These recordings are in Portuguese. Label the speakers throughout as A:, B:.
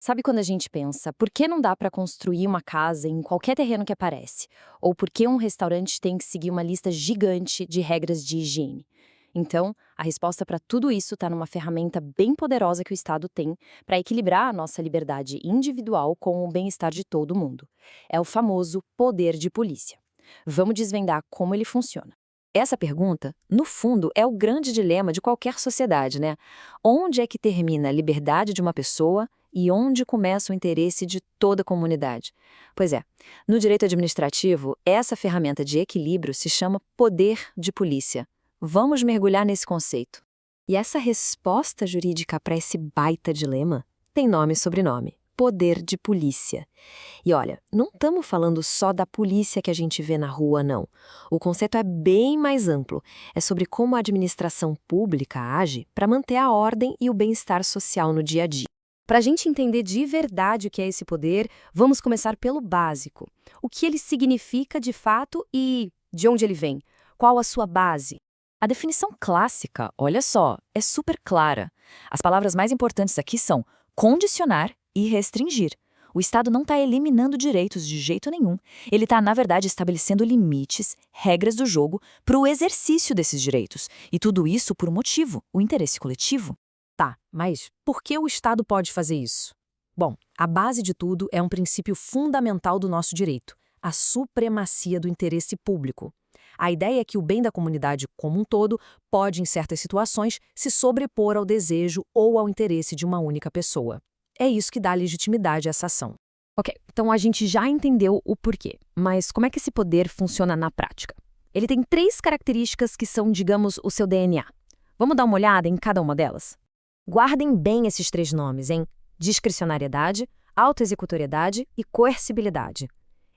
A: Sabe quando a gente pensa, por que não dá para construir uma casa em qualquer terreno que aparece? Ou por que um restaurante tem que seguir uma lista gigante de regras de higiene? Então, a resposta para tudo isso está numa ferramenta bem poderosa que o Estado tem para equilibrar a nossa liberdade individual com o bem-estar de todo mundo. É o famoso poder de polícia. Vamos desvendar como ele funciona.
B: Essa pergunta, no fundo, é o grande dilema de qualquer sociedade, né? Onde é que termina a liberdade de uma pessoa e onde começa o interesse de toda a comunidade? Pois é, no direito administrativo, essa ferramenta de equilíbrio se chama poder de polícia. Vamos mergulhar nesse conceito. E essa resposta jurídica para esse baita dilema tem nome e sobrenome: poder de polícia. E olha, não estamos falando só da polícia que a gente vê na rua, não. O conceito é bem mais amplo. É sobre como a administração pública age para manter a ordem e o bem-estar social no dia a dia.
A: Para a gente entender de verdade o que é esse poder, vamos começar pelo básico. O que ele significa de fato e de onde ele vem? Qual a sua base?
B: A definição clássica, olha só, é super clara. As palavras mais importantes aqui são condicionar e restringir. O Estado não está eliminando direitos de jeito nenhum. Ele está, na verdade, estabelecendo limites, regras do jogo para o exercício desses direitos. E tudo isso por um motivo: o interesse coletivo.
A: Tá, mas por que o Estado pode fazer isso? Bom, a base de tudo é um princípio fundamental do nosso direito: a supremacia do interesse público. A ideia é que o bem da comunidade como um todo pode, em certas situações, se sobrepor ao desejo ou ao interesse de uma única pessoa. É isso que dá legitimidade a essa ação. Ok, então a gente já entendeu o porquê, mas como é que esse poder funciona na prática? Ele tem três características que são, digamos, o seu DNA. Vamos dar uma olhada em cada uma delas? Guardem bem esses três nomes, hein? Discricionariedade, autoexecutoriedade e coercibilidade.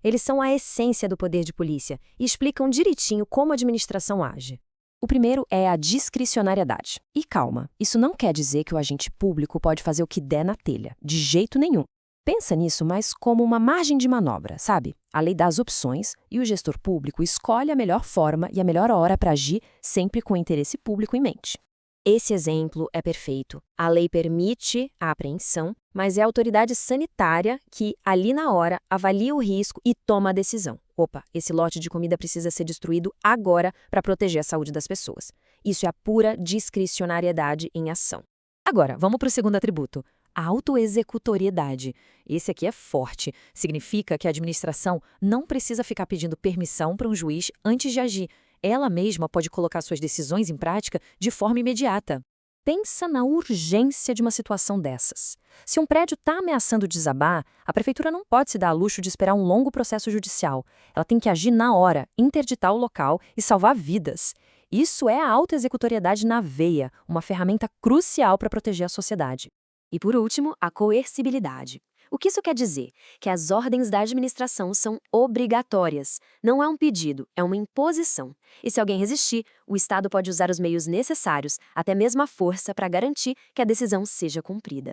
A: Eles são a essência do poder de polícia e explicam direitinho como a administração age. O primeiro é a discricionariedade. E calma, isso não quer dizer que o agente público pode fazer o que der na telha, de jeito nenhum. Pensa nisso mais como uma margem de manobra, sabe? A lei dá as opções e o gestor público escolhe a melhor forma e a melhor hora para agir, sempre com o interesse público em mente. Esse exemplo é perfeito. A lei permite a apreensão, mas é a autoridade sanitária que, ali na hora, avalia o risco e toma a decisão. Opa, esse lote de comida precisa ser destruído agora para proteger a saúde das pessoas. Isso é a pura discricionariedade em ação. Agora, vamos para o segundo atributo: a autoexecutoriedade. Esse aqui é forte. Significa que a administração não precisa ficar pedindo permissão para um juiz antes de agir. Ela mesma pode colocar suas decisões em prática de forma imediata. Pensa na urgência de uma situação dessas. Se um prédio está ameaçando desabar, a prefeitura não pode se dar ao luxo de esperar um longo processo judicial. Ela tem que agir na hora, interditar o local e salvar vidas. Isso é a autoexecutoriedade na veia, uma ferramenta crucial para proteger a sociedade. E por último, a coercibilidade. O que isso quer dizer? Que as ordens da administração são obrigatórias. Não é um pedido, é uma imposição. E se alguém resistir, o Estado pode usar os meios necessários, até mesmo a força, para garantir que a decisão seja cumprida.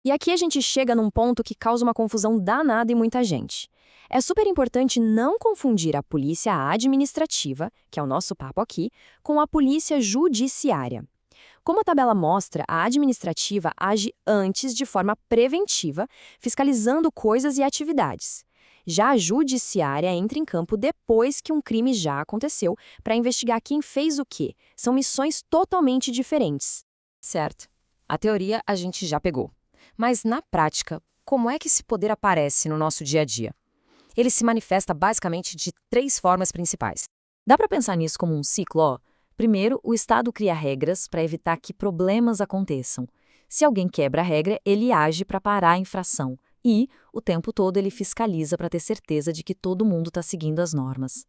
A: E aqui a gente chega num ponto que causa uma confusão danada em muita gente. É super importante não confundir a polícia administrativa, que é o nosso papo aqui, com a polícia judiciária. Como a tabela mostra, a administrativa age antes de forma preventiva, fiscalizando coisas e atividades. Já a judiciária entra em campo depois que um crime já aconteceu, para investigar quem fez o quê. São missões totalmente diferentes. Certo. A teoria a gente já pegou. Mas na prática, como é que esse poder aparece no nosso dia a dia? Ele se manifesta basicamente de três formas principais. Dá para pensar nisso como um ciclo, ó? Primeiro, o Estado cria regras para evitar que problemas aconteçam. Se alguém quebra a regra, ele age para parar a infração. E, o tempo todo, ele fiscaliza para ter certeza de que todo mundo está seguindo as normas.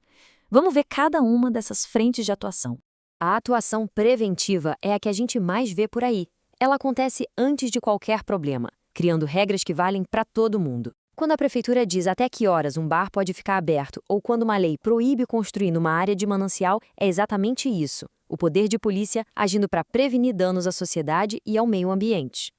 A: Vamos ver cada uma dessas frentes de atuação. A atuação preventiva é a que a gente mais vê por aí. Ela acontece antes de qualquer problema, criando regras que valem para todo mundo. Quando a prefeitura diz até que horas um bar pode ficar aberto ou quando uma lei proíbe construir numa área de manancial, é exatamente isso: o poder de polícia agindo para prevenir danos à sociedade e ao meio ambiente.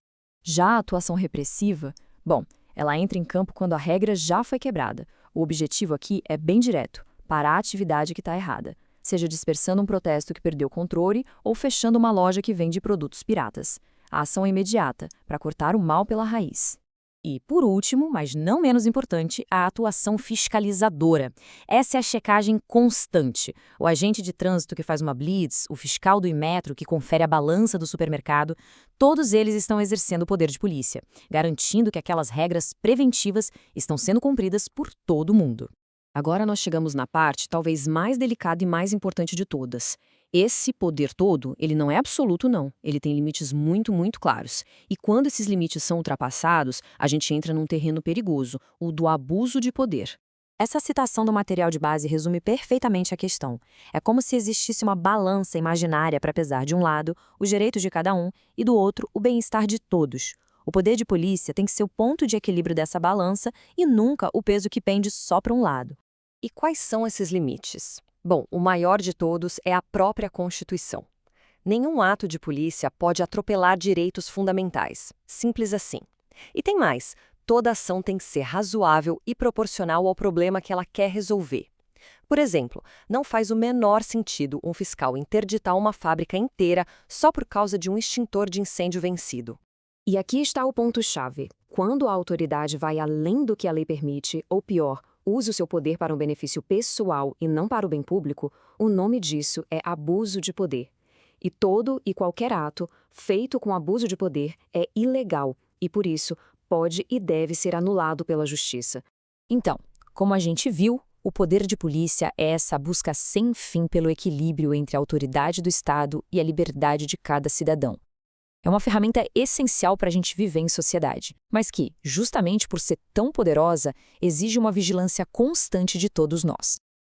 A: Já a atuação repressiva, bom, ela entra em campo quando a regra já foi quebrada. O objetivo aqui é bem direto: parar a atividade que está errada, seja dispersando um protesto que perdeu o controle ou fechando uma loja que vende produtos piratas. A ação é imediata, para cortar o mal pela raiz. E, por último, mas não menos importante, a atuação fiscalizadora. Essa é a checagem constante. O agente de trânsito que faz uma blitz, o fiscal do Inmetro que confere a balança do supermercado, todos eles estão exercendo o poder de polícia, garantindo que aquelas regras preventivas estão sendo cumpridas por todo mundo. Agora nós chegamos na parte talvez mais delicada e mais importante de todas. Esse poder todo, ele não é absoluto não, ele tem limites muito, muito claros. E quando esses limites são ultrapassados, a gente entra num terreno perigoso, o do abuso de poder. Essa citação do material de base resume perfeitamente a questão. É como se existisse uma balança imaginária para pesar de um lado os direitos de cada um e do outro o bem-estar de todos. O poder de polícia tem que ser o ponto de equilíbrio dessa balança e nunca o peso que pende só para um lado.
B: E quais são esses limites? Bom, o maior de todos é a própria Constituição. Nenhum ato de polícia pode atropelar direitos fundamentais. Simples assim. E tem mais, toda ação tem que ser razoável e proporcional ao problema que ela quer resolver. Por exemplo, não faz o menor sentido um fiscal interditar uma fábrica inteira só por causa de um extintor de incêndio vencido.
A: E aqui está o ponto-chave. Quando a autoridade vai além do que a lei permite, ou pior, usa o seu poder para um benefício pessoal e não para o bem público, o nome disso é abuso de poder. E todo e qualquer ato feito com abuso de poder é ilegal e, por isso, pode e deve ser anulado pela justiça. Então, como a gente viu, o poder de polícia é essa busca sem fim pelo equilíbrio entre a autoridade do Estado e a liberdade de cada cidadão. É uma ferramenta essencial para a gente viver em sociedade, mas que, justamente por ser tão poderosa, exige uma vigilância constante de todos nós.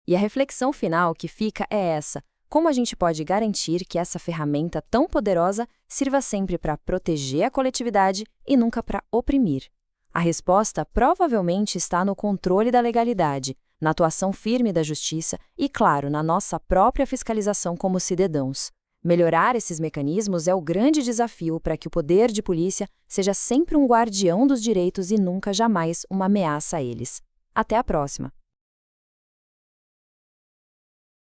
A: E a reflexão final que fica é essa: como a gente pode garantir que essa ferramenta tão poderosa sirva sempre para proteger a coletividade e nunca para oprimir? A resposta provavelmente está no controle da legalidade, na atuação firme da justiça e, claro, na nossa própria fiscalização como cidadãos. Melhorar esses mecanismos é o grande desafio para que o poder de polícia seja sempre um guardião dos direitos e nunca jamais uma ameaça a eles. Até a próxima!